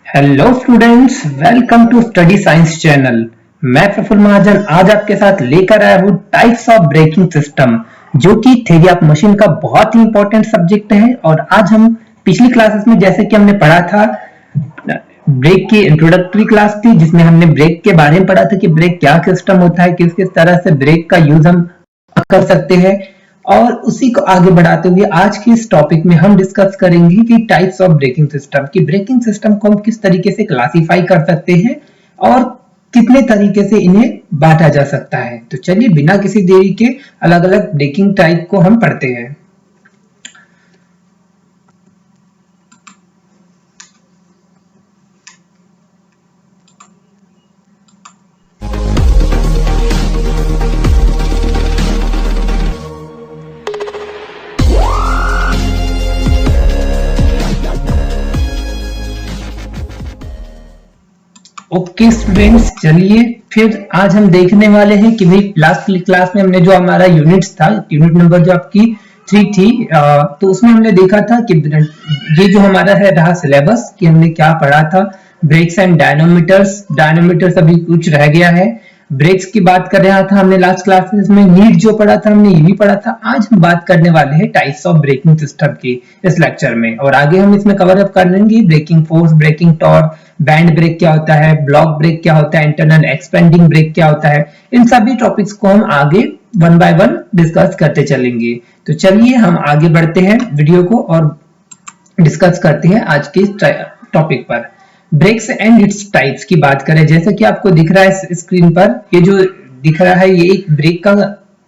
Hello students, welcome to study science channel. मैं प्रफुल्ल महाजन आज आपके साथ लेकर आया हूँ टाइप्स ऑफ ब्रेकिंग सिस्टम, जो कि थ्योरी ऑफ मशीन का बहुत ही इंपॉर्टेंट सब्जेक्ट है। और आज हम पिछली क्लासेस में जैसे कि हमने पढ़ा था, ब्रेक की इंट्रोडक्टरी क्लास थी जिसमें हमने ब्रेक के बारे में पढ़ा था कि ब्रेक क्या सिस्टम होता है, किस किस तरह से ब्रेक का यूज हम कर सकते हैं। और उसी को आगे बढ़ाते हुए आज के इस टॉपिक में हम डिस्कस करेंगे कि टाइप्स ऑफ ब्रेकिंग सिस्टम, कि ब्रेकिंग सिस्टम को हम किस तरीके से क्लासिफाई कर सकते हैं और कितने तरीके से इन्हें बांटा जा सकता है। तो चलिए बिना किसी देरी के अलग अलग ब्रेकिंग टाइप को हम पढ़ते हैं। ओके स्टूडेंट्स, चलिए फिर आज हम देखने वाले हैं कि भाई लास्ट क्लास में हमने जो हमारा यूनिट्स था, यूनिट नंबर जो आपकी 3 थी, तो उसमें हमने देखा था कि ये जो हमारा है रहा सिलेबस कि हमने क्या पढ़ा था। ब्रेक्स एंड डायनोमीटर्स अभी कुछ रह गया है। ब्रेक्स की बात कर रहा था हमने लास्ट क्लासेस में, नीड जो पढ़ा था हमने ये भी पढ़ा था। आज हम बात करने वाले हैं टाइप्स ऑफ ब्रेकिंग सिस्टम की इस लेक्चर में, और आगे हम इसमें कवर अप कर लेंगे braking force, braking torque, band brake क्या होता है, ब्लॉक ब्रेक क्या होता है, इंटरनल एक्सपेंडिंग ब्रेक क्या होता है। इन सभी टॉपिक्स को हम आगे वन बाय वन डिस्कस करते चलेंगे। तो चलिए हम आगे बढ़ते हैं वीडियो को और डिस्कस करते हैं आज के टॉपिक पर। ब्रेक्स एंड इट्स टाइप्स की बात करें, जैसे कि आपको दिख रहा है स्क्रीन पर, ये जो दिख रहा है ये एक ब्रेक का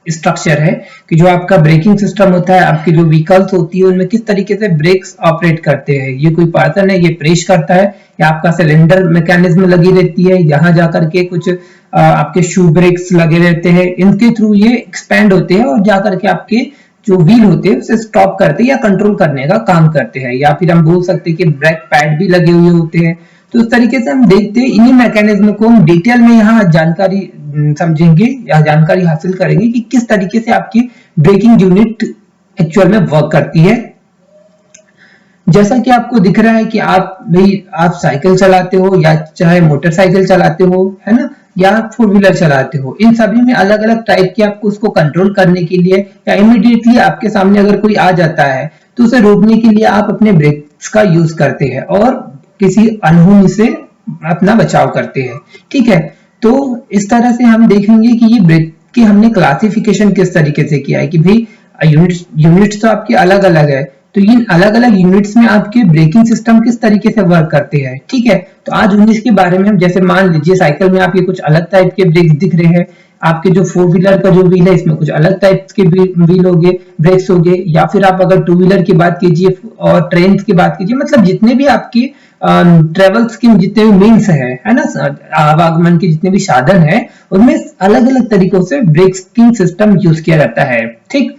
स्ट्रक्चर है कि जो आपका ब्रेकिंग सिस्टम होता है, आपकी जो व्हीकल्स होती है उनमें किस तरीके से ब्रेक्स ऑपरेट करते हैं। ये कोई पर्सन है, ये प्रेस करता है, या आपका सिलेंडर मैकेनिज्म लगी रहती है, यहाँ जाकर के कुछ आपके शू ब्रेक्स लगे रहते हैं, इनके थ्रू ये एक्सपेंड होते हैं और जाकर के आपके जो व्हील होते हैं उसे स्टॉप करते हैं या कंट्रोल करने का काम करते हैं। या फिर हम बोल सकते हैं कि ब्रेक पैड भी लगे हुए होते हैं। तो उस तरीके से हम देखते हैं, इन्हीं मैकेनिज्म को हम डिटेल में यहाँ जानकारी समझेंगे या जानकारी हासिल करेंगे कि किस तरीके से आपकी ब्रेकिंग यूनिट एक्चुअल में वर्क करती है। जैसा कि आपको दिख रहा है कि आप साइकिल चलाते हो या चाहे मोटरसाइकिल चलाते हो, है ना, या फोर व्हीलर चलाते हो, इन सभी में अलग अलग टाइप के आपको उसको कंट्रोल करने के लिए या इमीडिएटली आपके सामने अगर कोई आ जाता है तो उसे रोकने के लिए आप अपने ब्रेक्स का यूज करते हैं और किसी अनहोनी से अपना बचाव करते हैं। ठीक है, तो इस तरह से हम देखेंगे कि ये ब्रेक की हमने क्लासिफिकेशन किस तरीके से किया है कि भाई यूनिट्स तो आपकी अलग अलग है, तो इन अलग अलग यूनिट्स में आपके ब्रेकिंग सिस्टम किस तरीके से वर्क करते हैं। ठीक है, तो आज 19 के बारे में हम, जैसे मान लीजिए साइकिल में आपके कुछ अलग टाइप के ब्रेक्स दिख रहे हैं, आपके जो फोर व्हीलर का जो व्हील है इसमें कुछ अलग टाइप के व्हील हो गए, ब्रेक्स हो गए। या फिर आप अगर टू व्हीलर की बात कीजिए और ट्रेन की बात कीजिए, मतलब जितने भी आपकी ट्रेवल्स की जितने भी मीन्स है ना, आवागमन के जितने भी साधन है, उनमें अलग अलग तरीकों से ब्रेकिंग सिस्टम यूज किया जाता है। ठीक,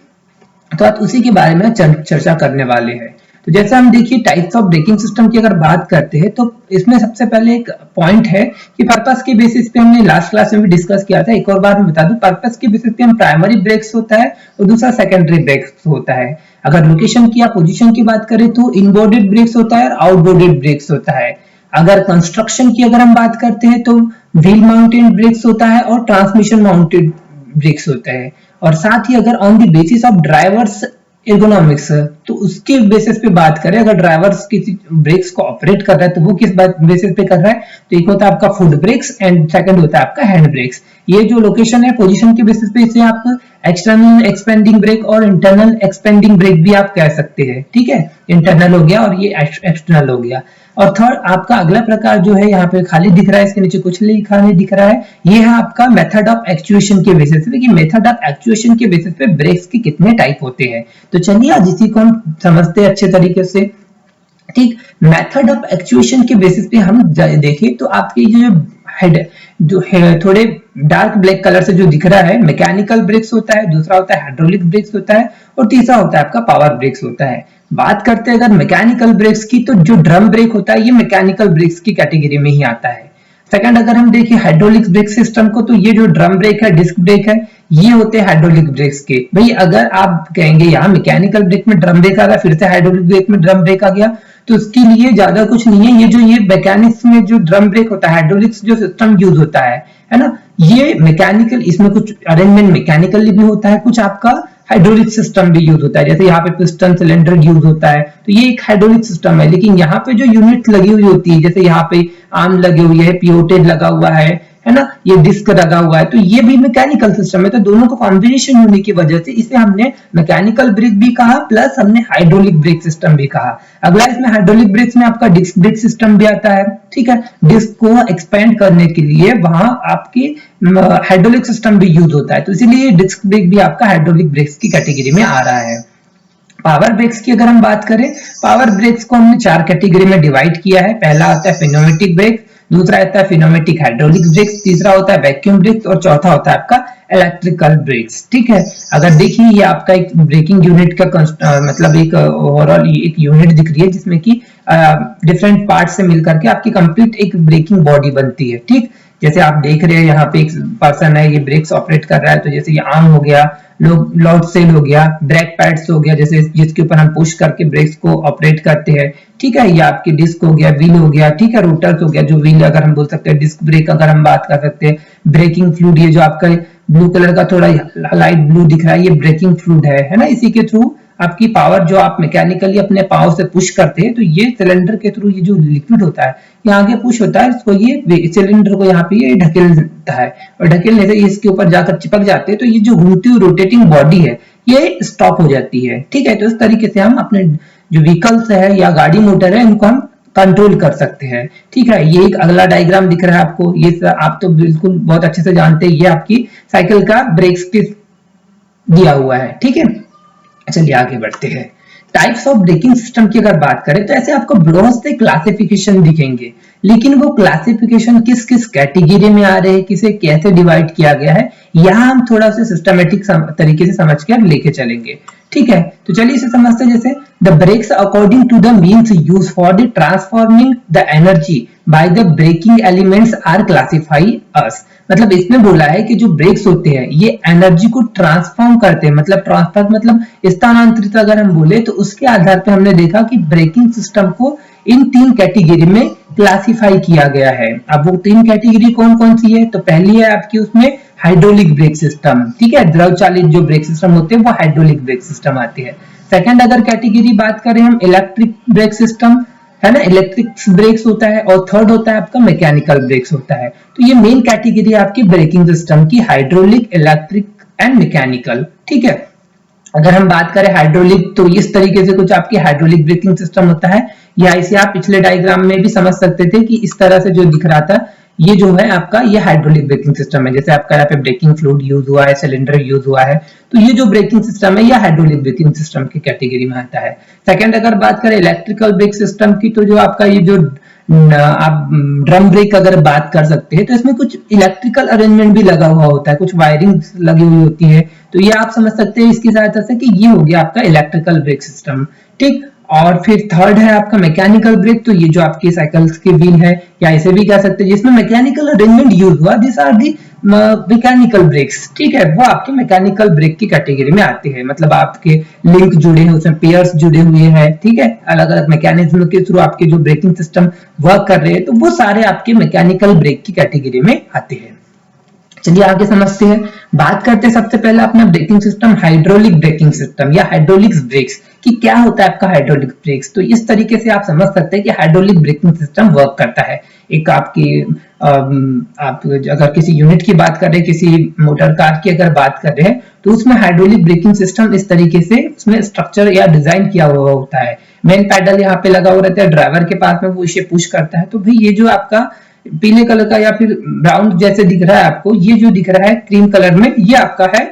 तो आज उसी के बारे में चर्चा करने वाले हैं। तो जैसे हम देखिए टाइप्स ऑफ ब्रेकिंग सिस्टम की अगर बात करते हैं तो इसमें सबसे पहले एक पॉइंट है कि पर्पस के बेसिस पे हमने लास्ट क्लास में भी डिस्कस किया था। एक और बार मैं बता दूं, पर्पस के बेसिस पे हम प्राइमरी ब्रेक्स होता है और दूसरा सेकेंडरी ब्रेक्स होता है। अगर लोकेशन की या पोजीशन की बात करें तो इनबोर्डेड ब्रेक्स होता है और आउटबोर्डेड ब्रेक्स होता है। अगर कंस्ट्रक्शन की अगर हम बात करते हैं तो व्हील माउंटेड ब्रेक्स होता है और ट्रांसमिशन माउंटेड ब्रेक्स होता है। और साथ ही अगर on the basis of drivers ergonomics, तो उसके बेसिस पे बात करें, अगर ड्राइवर्स किसी ब्रेक्स को ऑपरेट कर रहा है तो वो किस बेसिस पे कर रहा है, तो एक होता है आपका फुट ब्रेक्स एंड सेकंड होता है आपका हैंड ब्रेक्स। ये जो लोकेशन है, पोजीशन के बेसिस पे इसे आप एक्सटर्नल एक्सपेंडिंग ब्रेक और इंटरनल एक्सपेंडिंग ब्रेक भी आप कह सकते हैं। ठीक है, इंटरनल हो गया और ये एक्सटर्नल हो गया। और थर्ड आपका अगला प्रकार जो है, यहाँ पे खाली दिख रहा है, इसके नीचे कुछ लिखा नहीं दिख रहा है, ये है आपका मेथड ऑफ एक्चुएशन के बेसिस पे, कि मेथड ऑफ एक्चुएशन के बेसिस पे ब्रेक्स के कितने टाइप होते हैं। तो चलिए आज इसी को हम समझते हैं अच्छे तरीके से। ठीक, मेथड ऑफ एक्चुएशन के बेसिस पे हम देखें तो आपके जो हेड जो है थोड़े डार्क ब्लैक कलर से जो दिख रहा है, मैकेनिकल ब्रेक्स होता है, दूसरा होता है हाइड्रोलिक ब्रेक्स होता है और तीसरा होता है आपका पावर ब्रेक्स होता है। बात करते हैं अगर मैकेनिकल ब्रेक्स की, तो जो ड्रम ब्रेक होता है ये मैकेनिकल ब्रेक्स की कैटेगरी में ही आता है। सेकंड अगर हम देखें हाइड्रोलिक ब्रेक सिस्टम को, तो ये जो ड्रम ब्रेक है, डिस्क ब्रेक है, ये होते हैं हाइड्रोलिक ब्रेक्स के। भाई अगर आप कहेंगे यहाँ मैकेनिकल ब्रेक में ड्रम ब्रेक आ गया, फिर से हाइड्रोलिक ब्रेक में ड्रम ब्रेक आ गया, तो उसके लिए ज्यादा कुछ नहीं है। ये जो ये मैकेनिक्स में जो ड्रम ब्रेक होता है, हाइड्रोलिक्स जो सिस्टम यूज होता है ना, ये मैकेनिकल, इसमें कुछ अरेंजमेंट मैकेनिकली भी होता है, कुछ आपका हाइड्रोलिक सिस्टम भी यूज होता है। जैसे यहाँ पे पिस्टन सिलेंडर यूज होता है, तो ये एक हाइड्रोलिक सिस्टम है। लेकिन यहाँ पे जो यूनिट लगी हुई होती है, जैसे यहाँ पे आर्म लगे हुए है, पिवोटेड लगा हुआ है ना, ये डिस्क लगा हुआ है, तो ये भी मैकेनिकल सिस्टम है। तो दोनों का कॉम्बिनेशन होने की वजह से इसे हमने मैकेनिकल ब्रेक भी कहा, प्लस हमने हाइड्रोलिक ब्रेक सिस्टम भी कहा। अगला इसमें हाइड्रोलिक ब्रेक्स में आपका डिस्क ब्रेक सिस्टम भी आता है, ठीक है। डिस्क को एक्सपेंड करने के लिए वहां आपकी हाइड्रोलिक सिस्टम भी यूज होता है, तो इसीलिए डिस्क ब्रेक भी आपका हाइड्रोलिक ब्रेक्स की कैटेगरी में आ रहा है। पावर ब्रेक्स की अगर हम बात करें, पावर ब्रेक्स को हमने 4 कैटेगरी में डिवाइड किया है। पहला आता है फिनोमेटिक ब्रेक, दूसरा आता है फिनोमेटिक हाइड्रोलिक ब्रेक्स, तीसरा होता है वैक्यूम ब्रेक्स और चौथा होता है आपका इलेक्ट्रिकल ब्रेक्स, ठीक है। अगर देखिए ये आपका एक ब्रेकिंग यूनिट का मतलब एक ओवरऑल एक यूनिट दिख रही है, जिसमें कि डिफरेंट पार्ट से मिलकर के आपकी कंप्लीट एक ब्रेकिंग बॉडी बनती है, ठीक। जैसे आप देख रहे हैं यहाँ पे एक पर्सन है, ये ब्रेक्स ऑपरेट कर रहा है, तो जैसे ये आर्म हो गया, लॉर्ड सेल हो गया, ब्रेक पैड्स हो गया, जैसे जिसके ऊपर हम पुश करके ब्रेक्स को ऑपरेट करते हैं, ठीक है। ये आपकी डिस्क हो गया, व्हील हो गया, ठीक है, रोटर्स हो गया, जो व्हील अगर हम बोल सकते हैं, डिस्क ब्रेक अगर हम बात कर सकते हैं, ब्रेकिंग फ्लूइड, ये जो आपका ब्लू कलर का थोड़ा लाइट ब्लू दिख रहा है, ये ब्रेकिंग फ्लूइड है ना। इसी के थ्रू आपकी पावर जो आप मैकेनिकली अपने पावर से पुश करते हैं, तो ये सिलेंडर के थ्रू ये जो लिक्विड होता है ये आगे पुश होता है, इसको ये सिलेंडर को यहाँ पे ये ढकेलता है, और ढकेलने से इसके ऊपर जाकर चिपक जाते हैं, तो ये जो घूमती हुई रोटेटिंग बॉडी है ये स्टॉप हो जाती है, ठीक है। तो इस तरीके से हम अपने जो व्हीकल्स है या गाड़ी मोटर है इनको हम कंट्रोल कर सकते हैं, ठीक है। ये एक अगला डायग्राम दिख रहा है आपको, ये आप तो बिल्कुल बहुत अच्छे से जानते हैं, ये आपकी साइकिल का ब्रेक्स के दिया हुआ है, ठीक है। चलिए आगे बढ़ते हैं। टाइप्स ऑफ ब्रेकिंग सिस्टम की अगर बात करें, तो ऐसे आपको बहुत से क्लासिफिकेशन दिखेंगे, लेकिन वो क्लासिफिकेशन किस किस कैटेगरी में आ रहे हैं, किसे कैसे डिवाइड किया गया है, यहाँ हम थोड़ा सा सिस्टमेटिक तरीके से समझ के लेके चलेंगे, ठीक है। तो चलिए इसे समझते हैं। जैसे the brakes according to the means use for the transforming the energy by the braking elements are classify as, मतलब इसमें बोला है कि जो ब्रेक्स होते हैं ये एनर्जी को ट्रांसफॉर्म करते हैं, मतलब ट्रांसफर मतलब स्थानांतरित अगर हम बोले, तो उसके आधार पे हमने देखा कि ब्रेकिंग सिस्टम को इन 3 कैटेगरी में क्लासिफाई किया गया है। अब वो 3 कैटेगरी कौन कौन सी है, तो पहली है आपकी उसमें हाइड्रोलिक ब्रेक सिस्टम, ठीक है। द्रव चालित जो ब्रेक सिस्टम होते हैं वो हाइड्रोलिक ब्रेक सिस्टम आती है। सेकंड अगर कैटेगरी बात करें हम, इलेक्ट्रिक ब्रेक सिस्टम है ना, इलेक्ट्रिक ब्रेक्स होता है, और थर्ड होता है आपका मैकेनिकल ब्रेक्स होता है। तो ये मेन कैटेगरी है आपकी ब्रेकिंग सिस्टम की, हाइड्रोलिक, इलेक्ट्रिक एंड मैकेनिकल, ठीक है। अगर हम बात करें हाइड्रोलिक, तो इस तरीके से कुछ आपकी हाइड्रोलिक ब्रेकिंग सिस्टम होता है, या इसे आप पिछले डायग्राम में भी समझ सकते थे कि इस तरह से जो दिख रहा था, ये जो है आपका ये हाइड्रोलिक ब्रेकिंग सिस्टम है। जैसे आपका यहाँ पे ब्रेकिंग फ्लूइड यूज हुआ है, सिलेंडर यूज हुआ है, तो ये जो ब्रेकिंग सिस्टम है ये हाइड्रोलिक ब्रेकिंग सिस्टम की कैटेगरी में आता है। सेकंड अगर बात करें इलेक्ट्रिकल ब्रेक सिस्टम की, तो जो आपका ये जो आप ड्रम ब्रेक अगर बात कर सकते हैं, तो इसमें कुछ इलेक्ट्रिकल अरेंजमेंट भी लगा हुआ होता है, कुछ वायरिंग लगी हुई होती है, तो ये आप समझ सकते हैं इसकी सहायता से कि ये हो गया आपका इलेक्ट्रिकल ब्रेक सिस्टम, ठीक। और फिर थर्ड है आपका मैकेनिकल ब्रेक, तो ये जो आपकी साइकिल्स के व्हील है, या इसे भी कह सकते हैं जिसमें मैकेनिकल अरेंजमेंट यूज हुआ, this are the mechanical brakes, ठीक है। वो आपके मैकेनिकल ब्रेक की कैटेगरी में आते हैं, मतलब आपके लिंक जुड़े हैं, उसमें पेयर्स जुड़े हुए हैं, ठीक है। अलग अलग मैकेनिज्म के थ्रू आपके जो ब्रेकिंग सिस्टम वर्क कर रहे हैं, तो वो सारे आपके मैकेनिकल ब्रेक की कैटेगरी में आते हैं। चलिए आगे समझते हैं। बात करते हैं सबसे पहले अपना braking system, hydraulic braking system या हाइड्रोलिक्स ब्रेक्स कि क्या होता है आपका हाइड्रोलिक ब्रेक्स। तो इस तरीके से आप समझ सकते हैं कि हाइड्रोलिक ब्रेकिंग सिस्टम वर्क करता है। एक आपकी आप अगर किसी यूनिट की बात कर रहे हैं, किसी मोटर कार की अगर बात कर रहे हैं, तो उसमें हाइड्रोलिक ब्रेकिंग सिस्टम इस तरीके से उसमें स्ट्रक्चर या डिजाइन किया हुआ होता है। मेन पैडल यहाँ पे लगा हुआ रहता है, ड्राइवर के पास में वो इसे पुश करता है। तो भाई ये जो आपका पीले कलर का या फिर ब्राउन जैसे दिख रहा है आपको, ये जो दिख रहा है क्रीम कलर में, ये आपका है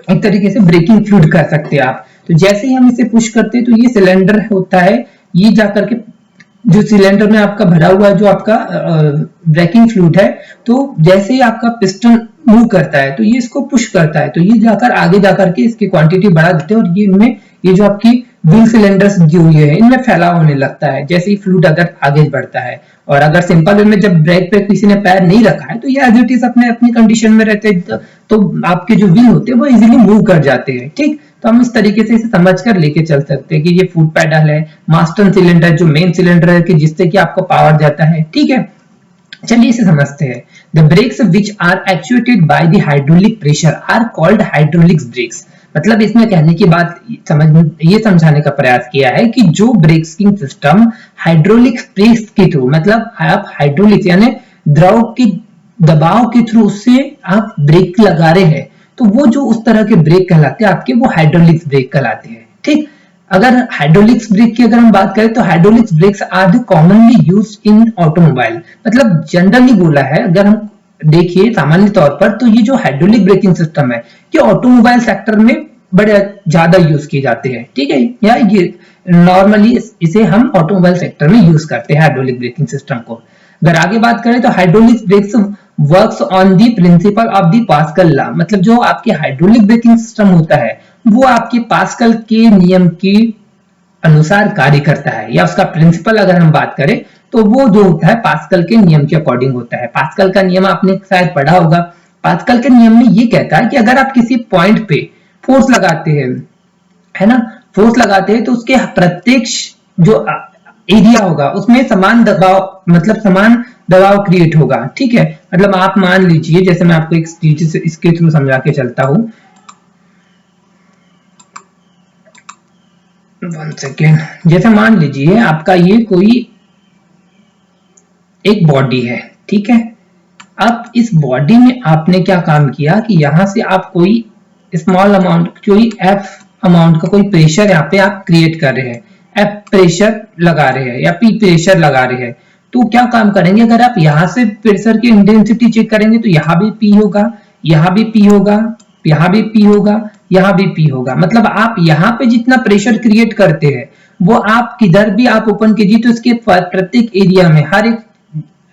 एक तरीके से ब्रेकिंग फ्लूइड कह सकते हैं आप। तो जैसे ही हम इसे पुश करते हैं, तो ये सिलेंडर होता है, ये जाकर के जो सिलेंडर में आपका भरा हुआ जो आपका ब्रेकिंग फ्लूइड है, तो जैसे ही आपका पिस्टन मूव करता है, तो ये इसको पुश करता है, तो ये जाकर आगे जाकर के इसकी क्वांटिटी बढ़ा देते हैं, और ये इनमें ये जो आपकी व्हील सिलेंडर्स जो ये है इनमें फैलाव होने लगता है जैसे ही फ्लूइड अगर आगे बढ़ता है। और अगर सिंपल वे में जब ब्रेक पे किसी ने पैर नहीं रखा है, तो ये एज इट इज अपने अपनी कंडीशन में रहते हैं, तो आपके जो व्हील होते हैं वो इजीली मूव कर जाते हैं, ठीक। तो हम इस तरीके से इसे समझकर लेके चल सकते हैं कि ये फुट पेडल है, मास्टर सिलेंडर जो मेन सिलेंडर है कि जिससे कि आपको पावर जाता है, ठीक है। चलिए इसे समझते हैं। The brakes which are actuated by the hydraulic pressure are called hydraulic brakes. मतलब इसमें कहने की बात ये समझाने का प्रयास किया है कि जो ब्रेकिंग सिस्टम हाइड्रोलिक प्रेस के थ्रू, मतलब आप हाइड्रोलिक यानी द्रव के दबाव के थ्रू उससे आप ब्रेक लगा रहे हैं, तो वो जो उस तरह के ब्रेक कहलाते हैं आपके, वो हाइड्रोलिक ब्रेक कहलाते हैं, ठीक। अगर हाइड्रोलिक्स ब्रेक की अगर हम बात करें तो hydraulics brakes are commonly used in automobile. मतलब जनरली बोला है, अगर हम देखिए सामान्य तौर पर, तो ये जो हाइड्रोलिक ब्रेकिंग सिस्टम है ये ऑटोमोबाइल सेक्टर में बड़े ज्यादा यूज किए जाते हैं, ठीक है। या ये नॉर्मली इसे हम ऑटोमोबाइल सेक्टर में यूज करते हैं हाइड्रोलिक ब्रेकिंग सिस्टम को। अगर आगे बात करें तो hydraulic breaks works on the principle of the pascal law. मतलब जो आपके हाइड्रोलिक ब्रेकिंग सिस्टम होता है वो आपके पास्कल के नियम के अनुसार कार्य करता है, या उसका प्रिंसिपल अगर हम बात करें तो वो जो होता है पास्कल के नियम के अकॉर्डिंग होता है। पास्कल का नियम आपने शायद पढ़ा होगा। पास्कल के नियम में ये कहता है कि अगर आप किसी पॉइंट पे फोर्स लगाते हैं, है ना, फोर्स लगाते हैं तो उसके प्रत्येक जो एरिया होगा उसमें समान दबाव, मतलब समान दबाव क्रिएट होगा, ठीक है। मतलब आप मान लीजिए, जैसे मैं आपको एक चीज से इसके थ्रू समझा के चलता हूं, 1 सेकेंड। जैसे मान लीजिए आपका ये कोई एक बॉडी है, ठीक है। अब इस बॉडी में आपने क्या काम किया कि यहां से आप कोई स्मॉल अमाउंट, कोई एफ अमाउंट का कोई प्रेशर यहाँ पे आप क्रिएट कर रहे हैं, एफ प्रेशर लगा रहे हैं या पी प्रेशर लगा रहे हैं। तो क्या काम करेंगे, अगर आप यहाँ से प्रेशर की इंटेंसिटी चेक करेंगे तो यहाँ भी पी होगा, यहाँ भी पी होगा, यहाँ भी पी होगा, यहाँ भी पी होगा। मतलब आप यहाँ पे जितना प्रेशर क्रिएट करते हैं वो आप किधर भी आप ओपन कीजिए तो इसके प्रत्येक एरिया में, हर एक,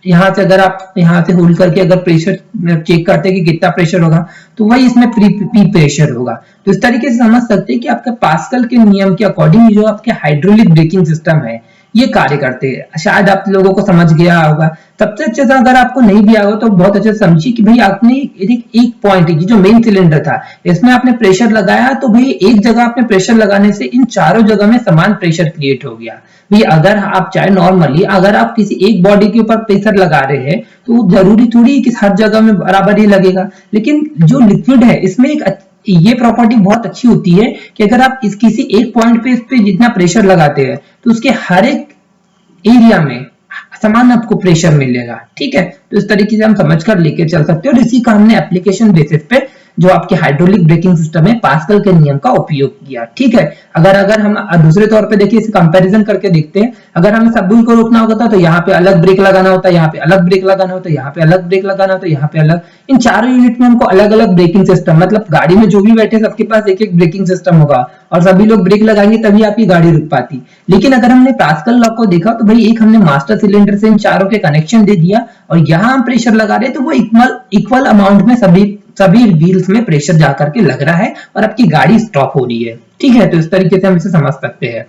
यहाँ से अगर आप यहाँ से होल्ड करके अगर प्रेशर चेक करते हैं कि कितना प्रेशर होगा तो वही इसमें पी प्रेशर होगा। तो इस तरीके से समझ सकते हैं कि आपके पास्कल के नियम के अकॉर्डिंग जो आपके हाइड्रोलिक ब्रेकिंग सिस्टम है ये कार्य करते हैं। शायद आप लोगों को समझ गया होगा। सबसे अच्छे से अगर आपको नहीं भी आया तो बहुत अच्छे से समझिए कि भाई आपने एक पॉइंट, जो मेन सिलेंडर था इसमें आपने प्रेशर लगाया, तो भाई एक जगह आपने प्रेशर लगाने से इन चारों जगह में समान प्रेशर क्रिएट हो गया। भाई अगर आप चाहे नॉर्मली अगर आप किसी एक बॉडी के ऊपर प्रेशर लगा रहे हैं तो जरूरी थोड़ी कि हर जगह में बराबर ही लगेगा, लेकिन जो लिक्विड है इसमें एक ये प्रॉपर्टी बहुत अच्छी होती है कि अगर आप किसी एक पॉइंट पे इस पे जितना प्रेशर लगाते हैं तो उसके हर एक एरिया में समान आपको प्रेशर मिलेगा, ठीक है। तो इस तरीके से हम समझकर लेके चल सकते हैं और इसी का हमने एप्लीकेशन बेसिस पे जो आपके हाइड्रोलिक ब्रेकिंग सिस्टम है पास्कल के नियम का उपयोग किया, ठीक है। अगर हम दूसरे तौर पे देखिए, इसे कंपैरिजन करके देखते हैं। अगर हमें सभी को रोकना होता तो यहाँ पे अलग ब्रेक लगाना होता, यहाँ पे अलग ब्रेक लगाना होता, यहाँ पे अलग ब्रेक लगाना होता, यहाँ पे अलग। इन चारों यूनिट में हमको अलग अलग ब्रेकिंग सिस्टम, मतलब गाड़ी में जो भी बैठे सबके पास एक एक ब्रेकिंग सिस्टम होगा और सभी लोग ब्रेक लगाएंगे तभी आपकी गाड़ी रुक पाती। लेकिन अगर हमने पास्कल लॉ को देखा तो भाई एक हमने मास्टर सिलेंडर से इन चारों के कनेक्शन दे दिया और यहाँ हम प्रेशर लगा रहे हैं तो वो इक्वल अमाउंट में सभी व्हील्स में प्रेशर जाकर के लग रहा है और आपकी गाड़ी स्टॉप हो रही है, ठीक है। तो इस तरीके से हम इसे समझ सकते हैं।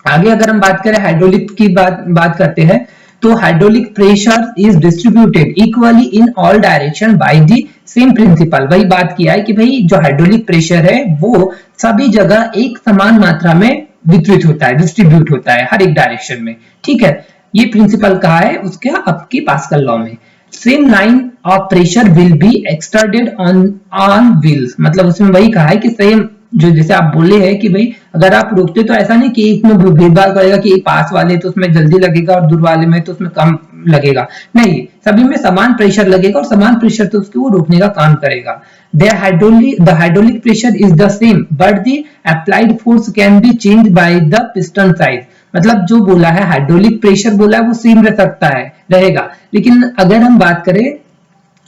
आगे अगर हम बात करें हाइड्रोलिक की बात करते हैं तो hydraulic pressure is distributed equally in all direction by the same principle. वही बात किया है कि भाई जो हाइड्रोलिक प्रेशर है वो सभी जगह एक समान मात्रा में वितरित होता है, डिस्ट्रीब्यूट होता है हर एक डायरेक्शन में, ठीक है। ये प्रिंसिपल कहा है उसके आपकी पास्कल लॉ में। Same line of pressure will be exerted on wheels. मतलब उसमें वही कहा है कि सेम जो जैसे आप बोले हैं कि भाई अगर आप रोकते तो ऐसा नहीं कि एक में भेदभाव करेगा कि पास वाले तो उसमें जल्दी लगेगा और दूर वाले में तो उसमें कम लगेगा, नहीं, सभी में समान प्रेशर लगेगा और समान प्रेशर तो उसको वो रोकने का काम करेगा। The hydraulic pressure is the same, but the applied force can be changed by the piston size। मतलब जो बोला है हाइड्रोलिक प्रेशर बोला है वो सेम रह सकता है, रहेगा, लेकिन अगर हम बात करें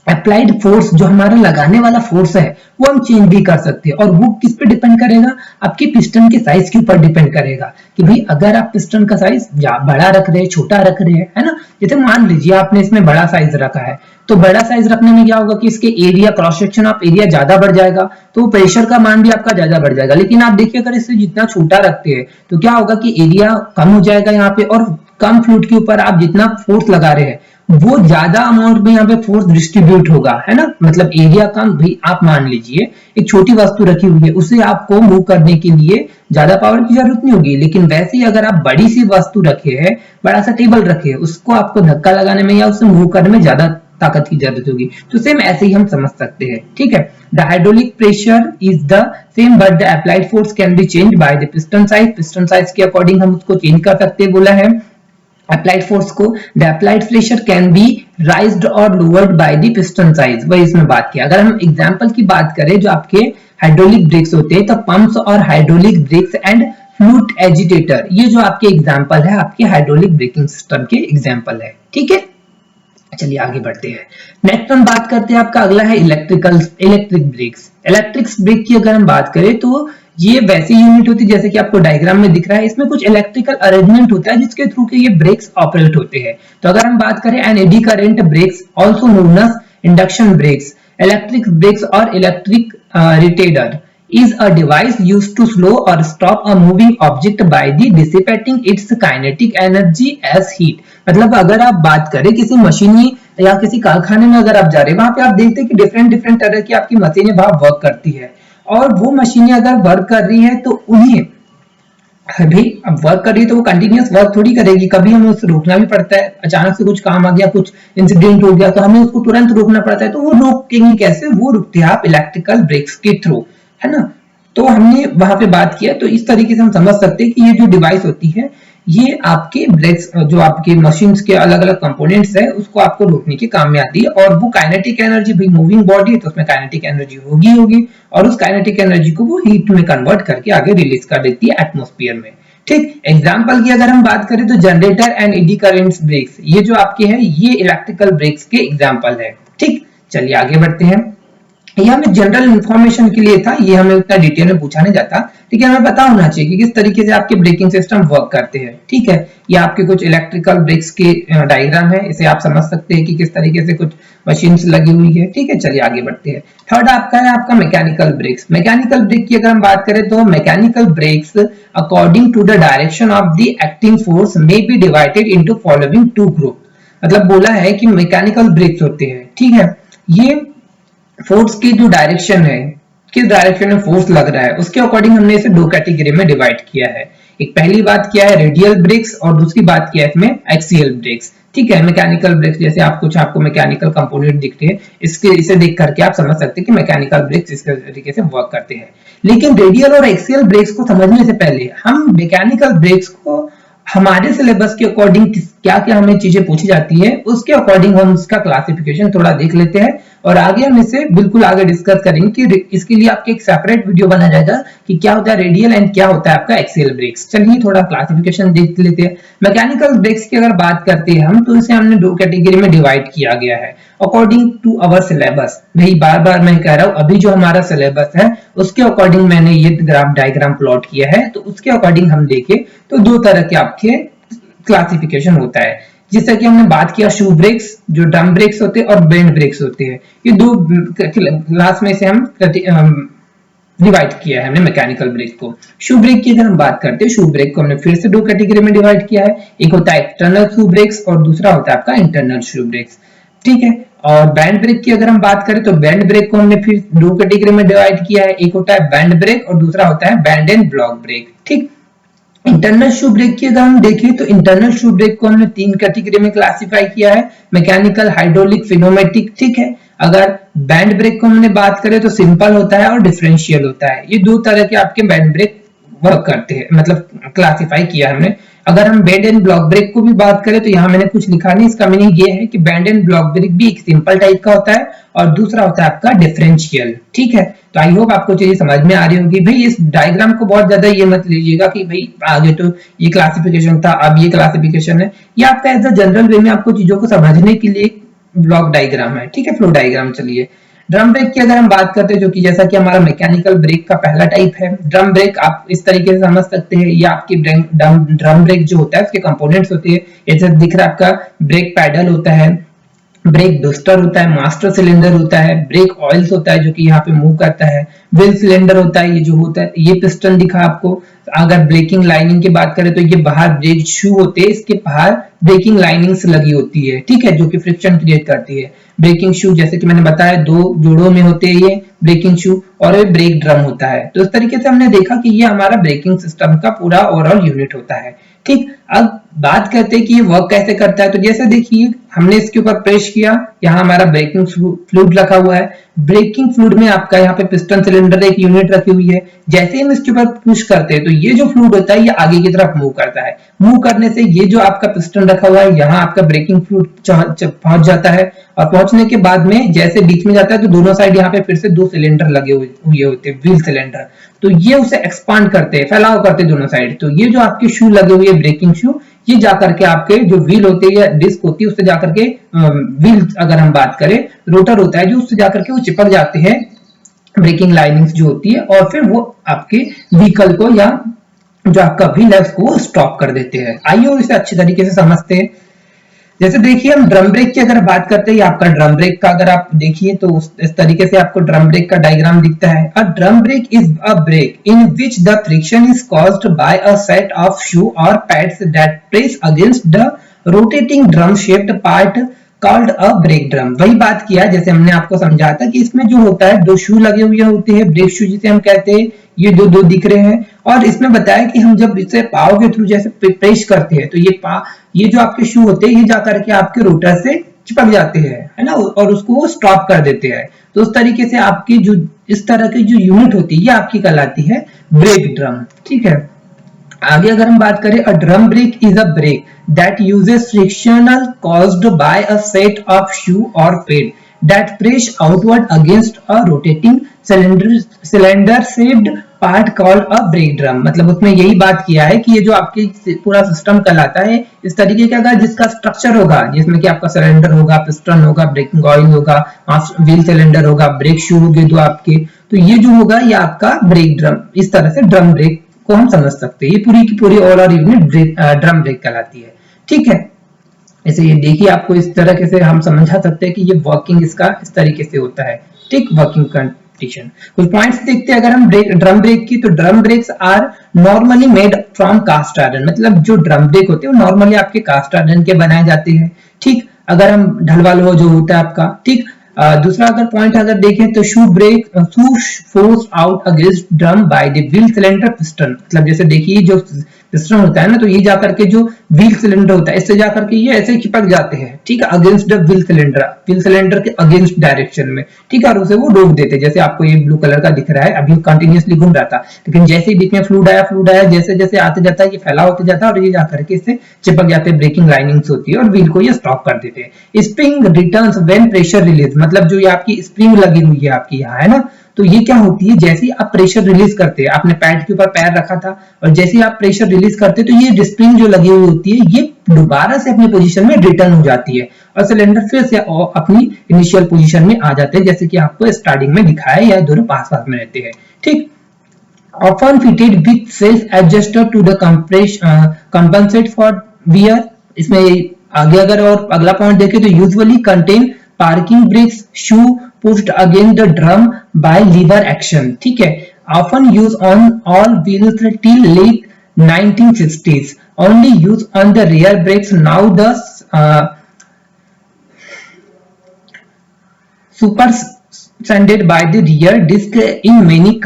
अप्लाइड फोर्स, जो हमारा लगाने वाला फोर्स है वो हम चेंज भी कर सकते हैं। और वो किस पे डिपेंड करेगा, आपके पिस्टन के साइज के ऊपर डिपेंड करेगा कि भाई अगर आप पिस्टन का साइज बड़ा रख रहे हैं, छोटा रख रहे हैं, है ना। जैसे मान लीजिए आपने इसमें बड़ा साइज रखा है तो बड़ा साइज रखने में क्या होगा कि इसके area, cross section of area ज्यादा बढ़ जाएगा, तो प्रेशर का मान भी आपका ज्यादा बढ़ जाएगा। लेकिन आप देखिए अगर इसे जितना छोटा रखते हैं तो क्या होगा कि एरिया कम हो जाएगा यहाँ पे, और कम फ्लूइड के ऊपर आप जितना फोर्स लगा रहे हैं वो ज्यादा अमाउंट में यहाँ पे फोर्स डिस्ट्रीब्यूट होगा, है ना। मतलब एरिया कम, भाई आप मान लीजिए एक छोटी वस्तु रखी हुई है, उसे आपको मूव करने के लिए ज्यादा पावर की जरूरत नहीं होगी, लेकिन वैसे ही अगर आप बड़ी सी वस्तु रखे हैं, बड़ा सा टेबल रखे हैं, उसको आपको धक्का लगाने में या उसे मूव करने में ज्यादा ताकत की जरूरत होगी। तो सेम ऐसे ही हम समझ सकते हैं, ठीक है। The hydraulic pressure is the same but the applied force can be change by the piston size. Piston size के अकॉर्डिंग हम उसको चेंज कर सकते हैं, बोला है अप्लाइड फोर्स को। The applied pressure can be raised or lowered by the piston size, वही इसमें बात किया। अगर हम एग्जांपल की बात करें जो आपके हाइड्रोलिक ब्रेक्स होते हैं, तो पंप्स और hydraulic breaks and fluid agitator, ये जो आपके एग्जांपल है आपके हाइड्रोलिक ब्रेकिंग सिस्टम के एग्जांपल है, ठीक है। चलिए आगे बढ़ते हैं। नेक्स्ट हम बात करते हैं, आपका अगला है इलेक्ट्रिक ब्रेक्स। इलेक्ट्रिक ब्रेक की अगर हम बात करें तो ये वैसी यूनिट होती है जैसे कि आपको डायग्राम में दिख रहा है, इसमें कुछ इलेक्ट्रिकल अरेंजमेंट होता है जिसके थ्रू के ये ब्रेक्स ऑपरेट होते हैं। तो अगर हम बात करें an eddy current brakes also known as induction brakes, electric brakes और electric retarder is a device used to slow or stop a moving object by the dissipating its kinetic energy as heat। मतलब अगर आप बात करें किसी मशीनी या किसी कारखाने में अगर आप जा रहे हैं, वहां पे आप देखते हैं कि डिफरेंट तरह की आपकी मशीनें वहां वर्क करती है, और वो मशीनें अगर वर्क कर रही है तो उन्हें अभी अब वर्क कर रही है तो वो कंटिन्यूअस वर्क थोड़ी करेगी, कभी हमें उसे रोकना भी पड़ता है। अचानक से कुछ काम आ गया, कुछ इंसिडेंट हो गया तो हमें उसको तुरंत रोकना पड़ता है, तो वो रोकेंगे कैसे? वो रुकते हैं आप इलेक्ट्रिकल ब्रेक्स के थ्रू, है ना। तो हमने वहां पे बात किया, तो इस तरीके से हम समझ सकते हैं कि ये जो डिवाइस होती है ये आपके ब्रेक्स, जो आपके मशीन्स के अलग अलग कंपोनेंट्स है उसको आपको रोकने के काम में आती है। और वो काइनेटिक एनर्जी, भाई मूविंग बॉडी है तो उसमें काइनेटिक एनर्जी होगी, और उस काइनेटिक एनर्जी को वो हीट में कन्वर्ट करके आगे रिलीज कर देती है एटमॉस्फेयर में, ठीक। एग्जांपल की अगर हम बात करें तो generator and eddy currents brakes, ये जो आपके है ये इलेक्ट्रिकल ब्रेक्स के एग्जांपल है, ठीक। चलिए आगे बढ़ते हैं। ये हमें जनरल इंफॉर्मेशन के लिए था, ये हमें उतना डिटेल में पूछा नहीं जाता, ठीक है। हमें पता होना चाहिए कि किस तरीके से आपके ब्रेकिंग सिस्टम वर्क करते हैं, ठीक है। ये आपके कुछ इलेक्ट्रिकल ब्रेक्स के डायग्राम है, इसे आप समझ सकते हैं कि किस तरीके से कुछ मशीन्स लगी हुई है, ठीक है। चलिए आगे बढ़ते हैं। थर्ड आपका है आपका मैकेनिकल ब्रेक्स। मैकेनिकल ब्रेक की अगर हम बात करें तो mechanical brakes according to the direction of the acting force may be divided into following two group. मतलब बोला है कि मैकेनिकल ब्रेक्स होते हैं, ठीक है, ये फोर्स की जो डायरेक्शन है, किस डायरेक्शन में फोर्स लग रहा है उसके अकॉर्डिंग हमने इसे दो कैटेगरी में डिवाइड किया है। एक पहली बात किया है रेडियल ब्रेक्स और दूसरी बात किया है इसमें एक्सियल ब्रेक्स, ठीक है। मैकेनिकल ब्रेक्स जैसे आपको मैकेनिकल कंपोनेंट दिखते हैं, इसे देख करके आप समझ सकते हैं कि मैकेनिकल ब्रेक्स इस तरीके से वर्क करते हैं। लेकिन रेडियल और एक्सियल ब्रेक्स को समझने से पहले हम मैकेनिकल ब्रेक्स को हमारे सिलेबस के अकॉर्डिंग क्या क्या हमें चीजें पूछी जाती है उसके अकॉर्डिंग हम उसका क्लासिफिकेशन थोड़ा देख लेते हैं, और आगे हम इसे बिल्कुल आगे डिस्कस करेंगे कि इसके लिए आपके एक सेपरेट वीडियो बना जाएगा कि क्या होता है रेडियल एंड क्या होता है आपका एक्सियल ब्रेक्स। चलिए थोड़ा क्लासिफिकेशन देख लेते हैं। मैकेनिकल ब्रेक्स की अगर बात करते हैं हम, तो इसे हमने दो कैटेगरी में डिवाइड किया गया है अकॉर्डिंग टू अवर सिलेबस। भाई बार बार मैं कह रहा हूं, अभी जो हमारा सिलेबस है उसके अकॉर्डिंग मैंने ये ग्राफ डायग्राम प्लॉट किया है, तो उसके अकॉर्डिंग हम देखें तो दो तरह के आपके क्लासिफिकेशन होता है। जैसा कि हमने बात किया शू ब्रेक्स, जो ड्रम ब्रेक्स होते हैं, और बेंड ब्रेक्स होते हैं, ये दो क्लास में से हम डिवाइड किया है हमने मैकेनिकल ब्रेक को। शू ब्रेक की अगर हम बात करते हैं, शू ब्रेक को हमने फिर से दो कैटेगरी में डिवाइड किया है, एक होता है एक्सटर्नल शू ब्रेक्स और दूसरा होता है आपका इंटरनल शू ब्रेक्स, ठीक है। और बैंड ब्रेक की अगर हम बात करें तो बैंड ब्रेक को हमने फिर दो कैटेगरी में डिवाइड किया है, एक होता है बैंड ब्रेक और दूसरा होता है बैंड एंड ब्लॉक ब्रेक, ठीक। इंटरनल शू ब्रेक की अगर हम देखें तो इंटरनल शू ब्रेक को हमने तीन कैटेगरी में क्लासिफाई किया है, मैकेनिकल, हाइड्रोलिक, फिनोमेटिक, ठीक है। अगर बैंड ब्रेक को हमने बात करें तो सिंपल होता है और डिफरेंशियल होता है, ये दो तरह के आपके बैंड ब्रेक वर्क करते हैं, मतलब क्लासिफाई किया हमने। अगर हम बैंड एंड ब्लॉक ब्रेक को भी बात करें तो यहाँ मैंने कुछ लिखा नहीं, इसका मीनिंग ये है कि बैंड एंड ब्लॉक ब्रेक भी एक सिंपल टाइप का होता है और दूसरा होता है आपका डिफरेंशियल, ठीक है। तो आई होप आपको चीजें समझ में आ रही होगी। भाई इस डायग्राम को बहुत ज्यादा ये मत लीजिएगा कि भाई आगे तो ये क्लासिफिकेशन था अब ये क्लासिफिकेशन है, ये आपका एज अ जनरल वे में आपको चीजों को समझने के लिए ब्लॉक डायग्राम है, ठीक है, फ्लो डायग्राम। चलिए ड्रम ब्रेक की अगर हम बात करते हैं, जो कि जैसा कि हमारा मैकेनिकल ब्रेक का पहला टाइप है, ड्रम ब्रेक आप इस तरीके से समझ सकते हैं, ये आपकी ड्रम ब्रेक जो होता है उसके कंपोनेंट्स होते हैं, जैसे दिख रहा है आपका ब्रेक पैडल होता है, ब्रेक बूस्टर होता है, मास्टर सिलेंडर होता है, ब्रेक ऑयल्स होता है जो कि यहाँ पे मूव करता है, व्हील सिलेंडर होता है, ये जो होता है ये पिस्टन दिखा आपको। अगर ब्रेकिंग लाइनिंग की बात करें तो ये बाहर ब्रेक शू होते हैं, इसके बाहर ब्रेकिंग लाइनिंग्स लगी होती है, ठीक है, जो कि फ्रिक्शन क्रिएट करती है। ब्रेकिंग शू जैसे कि मैंने बताया 2 जोड़ों में होते हैं ये ब्रेकिंग शू, और ये ब्रेक ड्रम होता है। तो इस तरीके से हमने देखा कि ये हमारा ब्रेकिंग सिस्टम का पूरा ओवरऑल यूनिट होता है, ठीक। अब बात करते हैं कि ये वर्क कैसे करता है। तो जैसे देखिए हमने इसके ऊपर प्रेस किया, यहाँ हमारा ब्रेकिंग फ्लूइड रखा हुआ है, ब्रेकिंग फ्लूइड में आपका यहाँ पे पिस्टन सिलेंडर एक यूनिट रखी हुई है। जैसे हम इसके ऊपर पुश करते हैं तो ये जो फ्लूइड होता है ये आगे की तरफ मूव करता है, मूव करने से ये जो आपका पिस्टन रखा हुआ है यहाँ आपका ब्रेकिंग फ्लूइड पहुंच जाता है, और पहुंचने के बाद में जैसे बीच में जाता है तो दोनों साइड यहाँ पे फिर से 2 सिलेंडर लगे हुए होते हैं, व्हील सिलेंडर। तो ये उसे एक्सपांड करते हैं, फैलाव करते हैं दोनों साइड। तो ये जो आपके शू लगे हुए ब्रेकिंग शू, ये जाकर के आपके जो व्हील होते हैं या डिस्क होती है उससे जाकर के व्हील, अगर हम बात करें रोटर होता है जो, उससे जाकर के वो चिपक जाते हैं ब्रेकिंग लाइनिंग्स जो होती है, और फिर वो आपके व्हीकल को या जो आपका व्हील है उसको स्टॉप कर देते हैं। आइए इसे अच्छी तरीके से समझते हैं। जैसे देखिए हम ड्रम ब्रेक की अगर बात करते हैं, आपका ड्रम ब्रेक का अगर आप देखिए तो इस तरीके से आपको ड्रम ब्रेक का डायग्राम दिखता है। A drum brake is a brake in which the friction is caused by a set of shoe or pads that press against the rotating drum shaped part called a brake drum. वही बात किया जैसे हमने आपको समझाया था कि इसमें जो होता है 2 शू लगे हुए होते हैं, ब्रेक शू जिसे हम कहते हैं, ये दो दिख रहे हैं। और इसमें बताया कि हम जब इसे पाव के थ्रू जैसे प्रेस करते हैं तो ये जो आपके शू होते हैं ये जाकर के आपके रोटर से चिपक जाते हैं, है ना, और उसको स्टॉप कर देते हैं। तो उस तरीके से आपकी जो इस तरह की जो यूनिट होती है ये आपकी कहलाती है ब्रेक ड्रम, ठीक है। आगे अगर हम बात करें, a drum brake is a brake that uses frictional caused by a set of shoe or pad that press outward against a rotating cylinder shaped part called a brake drum. मतलब उसमें यही बात किया है कि ये जो आपके पूरा सिस्टम कहलाता है इस तरीके का, अगर जिसका स्ट्रक्चर होगा जिसमें कि आपका सिलेंडर होगा, पिस्टन होगा, ब्रेकिंग ऑयल होगा, व्हील सिलेंडर होगा, ब्रेक शू होंगे दो आपके, तो ये जो होगा ये आपका ब्रेक ड्रम, इस तरह से ड्रम ब्रेक को हम समझ सकते हैं। ये पूरी की पूरी ओवरऑल यूनिट ड्रम ब्रेक कहलाती है, ठीक है। ऐसे ये देखिए आपको इस तरह से हम समझा सकते हैं कि ये वर्किंग इसका इस तरीके से होता है, ठीक, वर्किंग कंडीशन। कुछ पॉइंट्स देखते हैं अगर हम ड्रम ब्रेक की, तो drum brakes are normally made from cast iron. मतलब जो ड्रम ब्रेक होते हैं वो नॉर्मली आपके कास्ट आयरन के बनाए जाते हैं, ठीक। अगर हम ढलवा लो जो होता है आपका, ठीक। दूसरा अगर पॉइंट अगर देखें तो shoe force out against drum by the wheel cylinder piston. मतलब जैसे देखिए जो पिस्टन होता है ना, तो ये जाकर के जो व्हील सिलेंडर होता है इससे जाकर के ये ऐसे चिपक जाते हैं, ठीक है, अगेंस्ट द व्हील सिलेंडर के अगेंस्ट डायरेक्शन में, ठीक है, और उसे वो रोक देते हैं। जैसे आपको ये ब्लू कलर का दिख रहा है, अभी कंटिन्यूअसली घूम रहा था, लेकिन जैसे ही बीच में फ्लूइड आया जैसे जैसे आते जाता है ये फैला होते जाता है और ये जाकर के इससे चिपक जाते हैं, ब्रेकिंग लाइनिंग्स होती है और व्हील को ये स्टॉप कर देते हैं। Spring returns when pressure release. मतलब जो ये आपकी स्प्रिंग लगी हुई है आपकी यहाँ, है ना, तो ये क्या होती है, जैसे ही आप प्रेशर रिलीज करते हैं, आपने पैड के ऊपर पैर रखा था और जैसे ही आप प्रेशर रिलीज करते हैं तो ये स्प्रिंग जो लगी हुई होती है ये दोबारा से अपनी पोजीशन में रिटर्न हो जाती है और सिलेंडर फिर से अपनी इनिशियल पोजीशन में आ जाते हैं, जैसे कि आपको स्टार्टिंग में दिखाया, या दोनों पास पास में रहते हैं, ठीक। Often fitted with self adjuster to the compensate for wear। इसमें आगे अगर और अगला पॉइंट देखें तो usually contain parking brakes shoe pushed against the drum by lever action, ठीक है। Often used on all wheels till late 1960s, only used on the rear brakes, now the superseded by the rear disc in many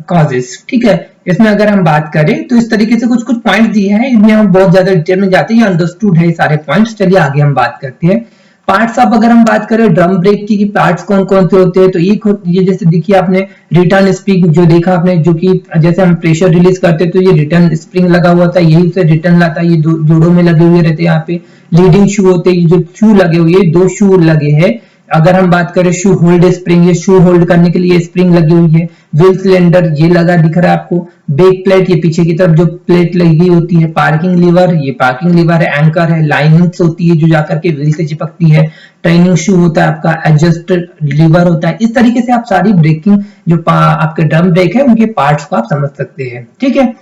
causes, ठीक है। इसमें अगर हम बात करें तो इस तरीके से कुछ पॉइंट्स दिए हैं, इनमें हम बहुत ज्यादा डिटेल में जाते हैं, ये अंडरस्टूड है सारे पॉइंट्स। चलिए आगे हम बात करते हैं पार्ट्स। अब अगर हम बात करें ड्रम ब्रेक की पार्ट्स कौन कौन से होते हैं, तो ये जैसे देखिए आपने रिटर्न स्प्रिंग जो देखा आपने, जो कि जैसे हम प्रेशर रिलीज करते हैं तो ये रिटर्न स्प्रिंग लगा हुआ था, यही से रिटर्न लाता है, ये जोड़ों में लगे हुए रहते हैं। यहाँ पे लीडिंग शू होते हैं, ये जो शू लगे हुए 2 शू लगे हैं। अगर हम बात करें शू होल्ड स्प्रिंग, ये शू होल्ड करने के लिए स्प्रिंग लगी हुई है। व्हील सिलेंडर ये लगा दिख रहा है आपको। ब्रेक प्लेट ये पीछे की तरफ जो प्लेट लगी होती है। पार्किंग लीवर, ये पार्किंग लीवर है। एंकर है। लाइनिंग्स होती है जो जाकर के व्हील से चिपकती है। ट्रेनिंग शू होता है आपका। एडजस्टेड लीवर होता है। इस तरीके से आप सारी ब्रेकिंग जो आपके ड्रम ब्रेक है उनके पार्ट्स को आप समझ सकते हैं, ठीक है।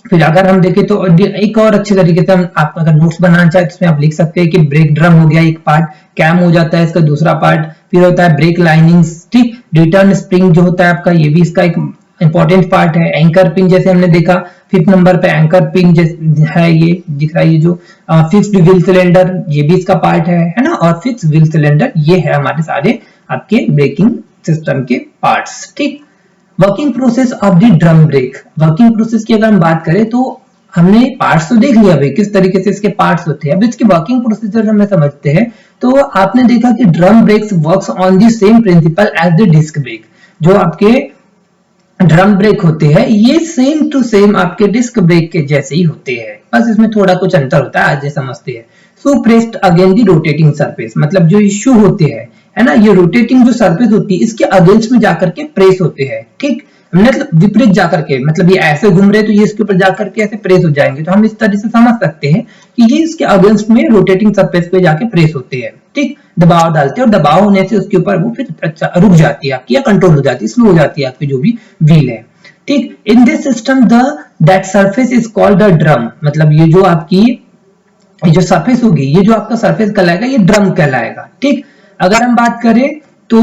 फिर अगर हम देखें तो एक और अच्छे तरीके से हम आप अगर नोट्स बनाना चाहे तो इसमें आप लिख सकते हैं कि ब्रेक ड्रम हो गया एक पार्ट, कैम हो जाता है इसका दूसरा पार्ट, फिर होता है ब्रेक लाइनिंग्स, ठीक, रिटर्न स्प्रिंग जो होता है आपका, ये भी इसका एक इंपॉर्टेंट पार्ट है। एंकर पिन जैसे हमने देखा 5th नंबर पे एंकर पिन है, ये दिख रहा है, ये जो फिक्स्ड व्हील सिलेंडर, ये भी इसका पार्ट है ना, और फिक्स्ड व्हील सिलेंडर, ये है हमारे सारे आपके ब्रेकिंग सिस्टम के पार्ट्स, ठीक। Working process of the drum brake, working process की अगर हम बात करें तो हमने पार्ट्स तो देख लिया भाई किस तरीके से इसके पार्ट्स होते हैं। अब इसके वर्किंग प्रोसीजर हमें समझते हैं। तो आपने देखा कि drum brakes works on the same principle as the disc brake, जो आपके ड्रम ब्रेक होते हैं ये सेम टू सेम आपके डिस्क ब्रेक के जैसे ही होते हैं, बस इसमें थोड़ा कुछ अंतर होता है, आज समझते हैं। So pressed again the rotating surface, मतलब जो इश्यू होते हैं है ना, ये रोटेटिंग जो सरफेस होती है इसके अगेंस्ट में जाकर के प्रेस होते हैं, ठीक, मतलब विपरीत जाकर के, मतलब ये ऐसे घूम रहे तो ये इसके ऊपर जाकर के ऐसे प्रेस हो जाएंगे, तो हम इस तरह से समझ सकते हैं कि ये इसके अगेंस्ट में रोटेटिंग सरफेस पे जाके प्रेस होते हैं, ठीक, दबाव डालते हैं और दबाव होने से उसके ऊपर वो फिर अच्छा रुक जाती है आपकी, या कंट्रोल हो जाती है, स्लो हो जाती है आपकी जो भी व्हील है, ठीक। In this system the that surface is called the drum, मतलब ये जो आपकी जो सरफेस होगी, ये जो आपका सरफेस कहलाएगा ये ड्रम कहलाएगा, ठीक। अगर हम बात करें तो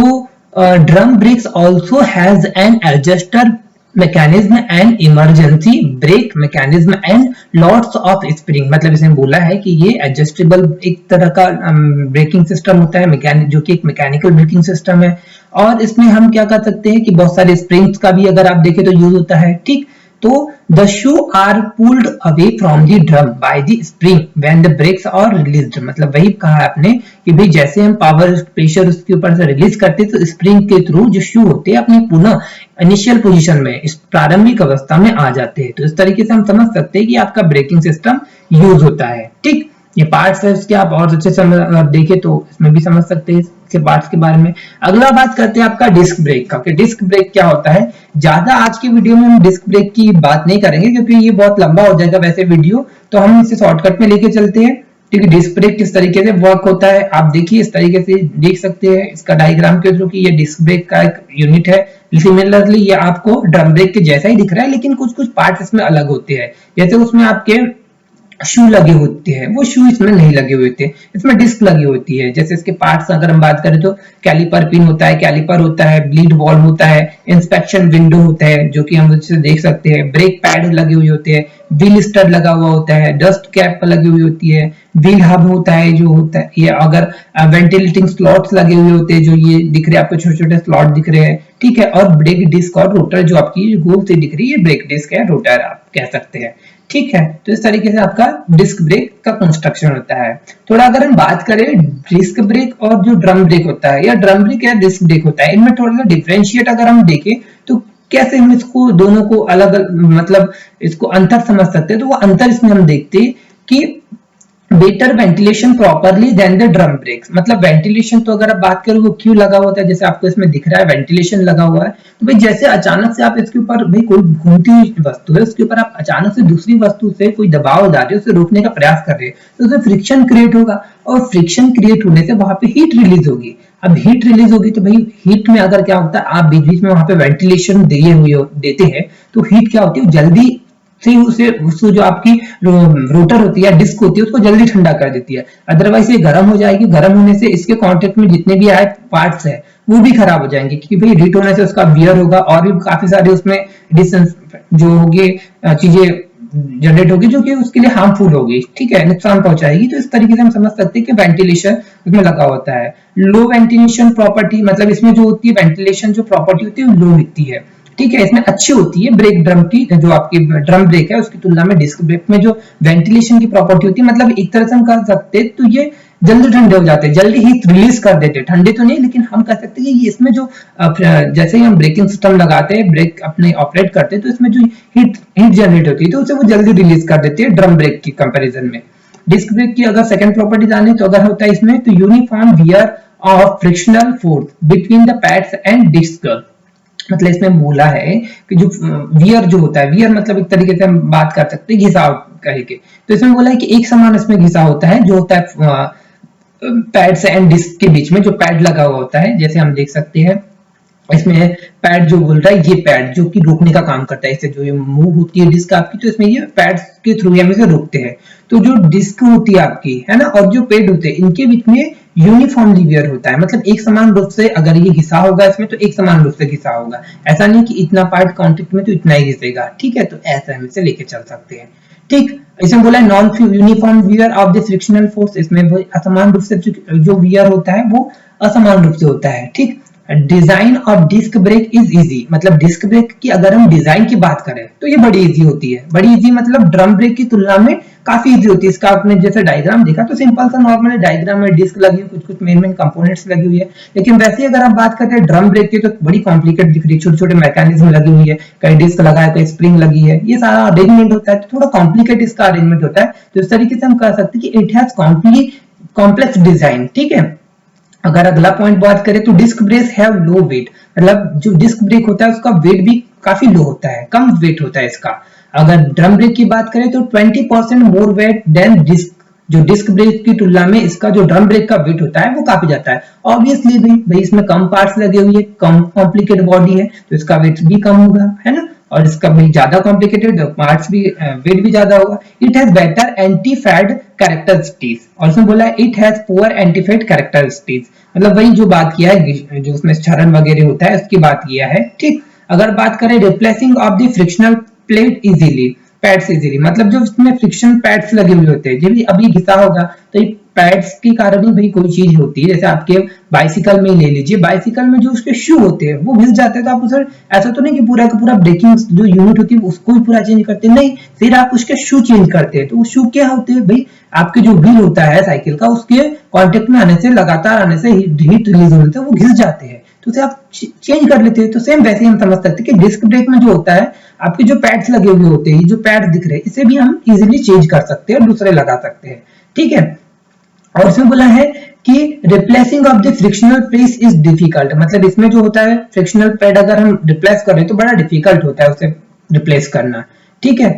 drum breaks also has an adjuster mechanism and emergency brake mechanism and lots of spring, मतलब इसने बोला है कि ये एडजस्टेबल एक तरह का ब्रेकिंग सिस्टम होता है, मैकेनिक जो कि एक मैकेनिकल ब्रेकिंग सिस्टम है, और इसमें हम क्या कर सकते हैं कि बहुत सारे स्प्रिंग्स का भी अगर आप देखें तो यूज होता है, ठीक। तो the shoe are pulled away from the drum by the spring when the brakes are released, मतलब वही कहा आपने कि भाई जैसे हम पावर प्रेशर उसके ऊपर से रिलीज करते हैं तो स्प्रिंग के थ्रू जो शू होते हैं अपनी पुनः इनिशियल पोजीशन में, इस प्रारंभिक अवस्था में आ जाते हैं। तो इस तरीके से हम समझ सकते हैं कि आपका ब्रेकिंग सिस्टम यूज होता है, ठीक। ये पार्ट्स है इसके, आप और अच्छे से देखें तो इसमें भी समझ सकते हैं इसके पार्ट्स के बारे में। अगला बात करते हैं आपका डिस्क ब्रेक का, कि डिस्क ब्रेक क्या होता है। ज्यादा आज की वीडियो में हम डिस्क ब्रेक की बात नहीं करेंगे क्योंकि ये बहुत लंबा हो जाएगा वैसे वीडियो, तो हम इसे शॉर्टकट में लेके चलते हैं, ठीक है। डिस्क ब्रेक किस तरीके से वर्क होता है आप देखिए, इस तरीके से देख सकते हैं इसका डायग्राम के थ्रू कि ये डिस्क ब्रेक का एक यूनिट है। सिमिलरली ये आपको ड्रम ब्रेक के जैसा ही दिख रहा है, लेकिन कुछ कुछ पार्ट्स इसमें अलग होते हैं, जैसे उसमें आपके शू लगे होते हैं, वो शू इसमें नहीं लगे हुए थे, इसमें डिस्क लगी होती है। जैसे इसके पार्ट्स अगर हम बात करें तो कैलिपर पिन होता है, कैलिपर होता है, ब्लीड वॉल्व होता है, इंस्पेक्शन विंडो होता है जो कि हम उससे देख सकते हैं, ब्रेक पैड लगे हुए होते हैं, व्हील स्टड लगा हुआ होता है, डस्ट कैप लगी हुई होती है, व्हील हब होता है जो होता है, ये अगर वेंटिलेटिंग स्लॉट्स लगे हुए होते हैं जो ये दिख रहे हैं आपको, छोटे छोटे स्लॉट दिख रहे हैं, ठीक है। और ब्रेक डिस्क और रोटर जो आपकी गोल से दिख रही है, ब्रेक डिस्क है, रोटर आप कह सकते हैं, ठीक है। तो इस तरीके से आपका डिस्क ब्रेक का कंस्ट्रक्शन होता है। थोड़ा अगर हम बात करें डिस्क ब्रेक और जो ड्रम ब्रेक होता है, या ड्रम ब्रेक या डिस्क ब्रेक होता है, इनमें थोड़ा सा डिफरेंशिएट अगर हम देखें तो कैसे हम इसको दोनों को अलग मतलब इसको अंतर समझ सकते हैं। तो वो अंतर इसमें हम देखते हैं कि better ventilation properly than the drum brakes, मतलब वेंटिलेशन तो अगर आप बात करें वो क्यों लगा होता है, जैसे आपको इसमें दिख रहा है वेंटिलेशन लगा हुआ है, तो भाई जैसे अचानक से आप इसके ऊपर भाई कोई घूमती हुई वस्तु है उसके ऊपर आप अचानक से दूसरी वस्तु से कोई दबाव डाल रहे हो, उसे रोकने का प्रयास कर रहे हैं, तो उसमें फ्रिक्शन क्रिएट होगा, और फ्रिक्शन क्रिएट होने से वहां पे हीट रिलीज होगी। अब हीट रिलीज होगी तो भाई हीट में अगर क्या होता है, आप बीच बीच में वहां पे वेंटिलेशन देते हैं तो हीट क्या होती है, जल्दी से उसे जो आपकी रोटर होती है, डिस्क होती है, उसको जल्दी ठंडा कर देती है, अदरवाइज ये गर्म हो जाएगी। गर्म होने से इसके कांटेक्ट में जितने भी आए पार्ट्स है वो भी खराब हो जाएंगे, क्योंकि भाई हीट होने से उसका वियर होगा और भी काफी सारे उसमें डिस्टेंस जो होगी चीजें जनरेट होगी जो कि उसके लिए हार्मफुल होगी, ठीक है, नुकसान पहुंचाएगी। तो इस तरीके से हम समझ सकते हैं कि वेंटिलेशन उसमें लगा होता है। लो वेंटिलेशन प्रॉपर्टी, मतलब इसमें जो होती है वेंटिलेशन जो प्रॉपर्टी होती है लो दिखती है, ठीक है, इसमें अच्छी होती है ब्रेक ड्रम की, जो आपकी ड्रम ब्रेक है उसकी तुलना में डिस्क ब्रेक में जो वेंटिलेशन की प्रॉपर्टी होती है, मतलब एक तरह से हम कह सकते हैं तो ये जल्दी ठंडे हो जाते हैं, जल्दी हीट रिलीज कर देते हैं, ठंडे तो नहीं लेकिन हम कह सकते हैं कि इसमें जो जैसे ही हम ब्रेकिंग सिस्टम लगाते हैं, ब्रेक अपने ऑपरेट करते हैं, तो इसमें जो हीट जनरेट होती है तो उसे वो जल्दी रिलीज कर देते हैं ड्रम ब्रेक की कंपेरिजन में। डिस्क ब्रेक की अगर सेकंड प्रॉपर्टी जाने तो अगर होता है इसमें तो uniform wear of frictional force between the pads and disc, मतलब इसमें बोला है कि जो वियर जो होता है, वियर मतलब एक तरीके से हम बात कर सकते हैं घिसाव कहे के, तो इसमें बोला है कि एक समान इसमें घिसाव होता है जो होता है पैड्स एंड डिस्क के बीच में, जो पैड लगा हुआ होता है, जैसे हम देख सकते हैं इसमें पैड जो बोल रहा है, ये पैड जो कि रोकने का काम करता है, इससे जो ये मूव होती है डिस्क आपकी, तो इसमें ये पैड्स के थ्रू हम इसे रोकते हैं। तो जो डिस्क होती है आपकी, है ना, और जो पैड होते हैं, इनके बीच में यूनिफॉर्मली वियर होता है, मतलब एक समान रूप से अगर ये घिसा होगा इसमें तो एक समान रूप से घिसा होगा, ऐसा नहीं कि इतना पार्ट कांटेक्ट में तो इतना ही घिसेगा, ठीक है। तो ऐसा हम इसे लेके चल सकते हैं, ठीक। इसमें बोला है non uniform wear of the frictional force, इसमें असमान रूप से जो वियर होता है वो असमान रूप से होता है, ठीक। Design of disc brake is easy, मतलब डिस्क ब्रेक की अगर हम डिजाइन की बात करें तो ये बड़ी इजी होती है, बड़ी इजी मतलब ड्रम ब्रेक की तुलना में काफी इजी होती है। इसका आपने जैसे डायग्राम देखा तो सिंपल सा नॉर्मल डायग्राम में डिस्क लगी हुई, कुछ कुछ मेन कंपोनेंट्स लगी हुई है, लेकिन वैसे अगर आप बात करते हैं ड्रम ब्रेक की तो बड़ी कॉम्प्लिकेट दिख रही है, छोटे छोटे मैकेनिज्म लगी हुई है, कहीं डिस्क लगा है, कहीं स्प्रिंग लगी है, ये सारा अरेंजमेंट होता है, तो थोड़ा कॉम्प्लिकेट इसका अरेंजमेंट होता है। तो इस तरीके से हम कह सकते हैं कि इट हैज कॉम्प्लेक्स डिजाइन, ठीक है। अगर अगला पॉइंट बात करें तो disc brake have low weight, मतलब जो डिस्क ब्रेक होता है उसका वेट भी काफी लो होता है, कम वेट होता है इसका। अगर ड्रम ब्रेक की बात करें तो 20% मोर वेट देन डिस्क, जो डिस्क ब्रेक की तुलना में इसका जो ड्रम ब्रेक का वेट होता है वो काफी जाता है। ऑब्वियसली भाई इसमें कम पार्ट्स लगे हुए हैं, कम कॉम्प्लिकेटेड बॉडी है तो इसका वेट भी कम होगा, है ना, और इसका भी ज्यादा कॉम्प्लिकेटेड पार्ट्स भी, वेट भी ज्यादा होगा। It has better anti fade characteristics, और इसमें बोला है it has poor anti fade characteristics, मतलब वही जो बात किया है, जो उसमें क्षरण वगैरह होता है उसकी बात किया है, ठीक। अगर बात करें replacing of the frictional plate easily, pads easily, मतलब जो इसमें फ्रिक्शन पैड्स लगे हुए होते हैं, जब अभी घिसा होगा तो ये पैड्स के कारण ही भाई कोई चीज होती है। जैसे आपके बाइसिकल में ही ले लीजिए, बाइसिकल में जो उसके शू होते हैं वो घिस जाते हैं, तो आप उसे ऐसा तो नहीं कि पूरा का पूरा ब्रेकिंग जो यूनिट होती है उसको भी पूरा चेंज करते हैं, नहीं, फिर आप उसके शू चेंज करते हैं। तो वो शू क्या होते हैं भाई, आपके जो व्हील होता है साइकिल का, उसके कांटेक्ट में आने से, लगातार आने से हीट रिलीज होते हैं, वो घिस जाते हैं, तो उसे आप चेंज कर लेते हैं। तो सेम वैसे ही हम समझ सकते हैं कि डिस्क ब्रेक में जो होता है, आपके जो पैड्स लगे हुए होते हैं, जो पैड दिख रहे हैं, इसे भी हम इजीली चेंज कर सकते हैं और दूसरे लगा सकते हैं, ठीक है। और इसमें बोला है कि replacing of the frictional press is difficult, मतलब इसमें जो होता है फ्रिक्शनल पैड अगर हम रिप्लेस कर रहे हैं तो बड़ा डिफिकल्ट होता है उसे रिप्लेस करना, ठीक है।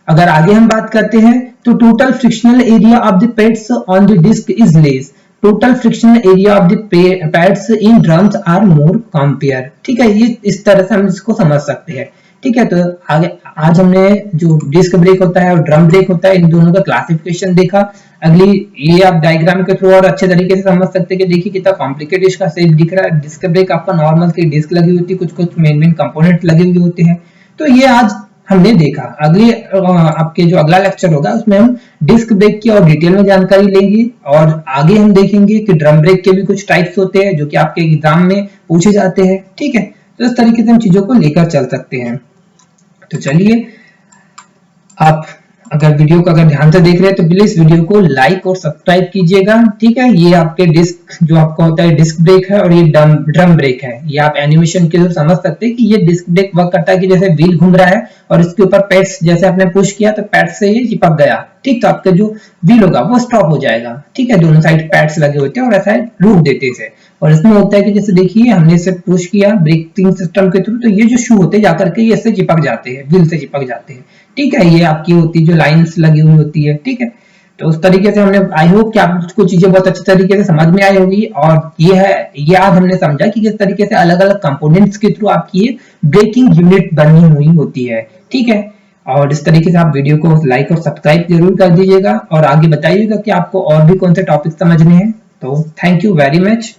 अगर आगे हम बात करते हैं तो total frictional area of the pads on the disc is less, total frictional area of the pads in drums are more compare, ठीक है। ये इस तरह से हम इसको समझ सकते हैं, ठीक है। तो आगे आज हमने जो डिस्क ब्रेक होता है और ड्रम ब्रेक होता है, इन दोनों का क्लासिफिकेशन देखा। अगली ये आप डायग्राम के थ्रू और अच्छे तरीके से समझ सकते हैं कि देखिए कितना कॉम्प्लिकेटेड इसका शेप दिख रहा है। डिस्क ब्रेक आपका नॉर्मल सी डिस्क लगी होती है, कुछ कुछ मेन कंपोनेंट लगे हुए होते हैं। तो ये आज हमने देखा। अगले आपके जो अगला लेक्चर होगा उसमें हम डिस्क ब्रेक की और डिटेल में जानकारी लेंगे, और आगे हम देखेंगे कि ड्रम ब्रेक के भी कुछ टाइप्स होते हैं जो कि आपके एग्जाम में पूछे जाते हैं, ठीक है। तो इस तरीके से हम चीजों को लेकर चल सकते हैं। तो चलिए, आप अगर वीडियो को अगर ध्यान से देख रहे हैं तो प्लीज वीडियो को लाइक और सब्सक्राइब कीजिएगा, ठीक है। ये आपके डिस्क जो आपका होता है डिस्क ब्रेक है, और ये ड्रम ब्रेक है। ये आप एनिमेशन के थ्रू समझ सकते हैं कि ये डिस्क ब्रेक वर्क करता है कि जैसे व्हील घूम रहा है और इसके ऊपर पैड्स जैसे आपने पुश किया तो पैड्स से ये चिपक गया, ठीक। तो आपका जो व्हील होगा वो स्टॉप हो जाएगा, ठीक है। दोनों साइड पैड्स लगे होते हैं और ऐसा रोक देते हैं। और इसमें होता है कि जैसे देखिए हमने इसे पुश किया ब्रेकिंग सिस्टम के थ्रू, तो ये जो शू होते हैं जाकर के ये इससे चिपक जाते हैं, व्हील से चिपक जाते हैं, ठीक है। ये आपकी होती है जो लाइंस लगी हुई होती है, ठीक है। तो उस तरीके से हमने, आई होप कि आपको चीजें बहुत अच्छे तरीके से समझ में आई होगी। और ये आज हमने समझा कि किस तरीके से अलग अलग कंपोनेंट्स के थ्रू आपकी ब्रेकिंग यूनिट बनी हुई होती है, ठीक है। और इस तरीके से आप वीडियो को लाइक और सब्सक्राइब जरूर कर दीजिएगा, और आगे बताइएगा कि आपको और भी कौन से टॉपिक समझने हैं। तो थैंक यू वेरी मच।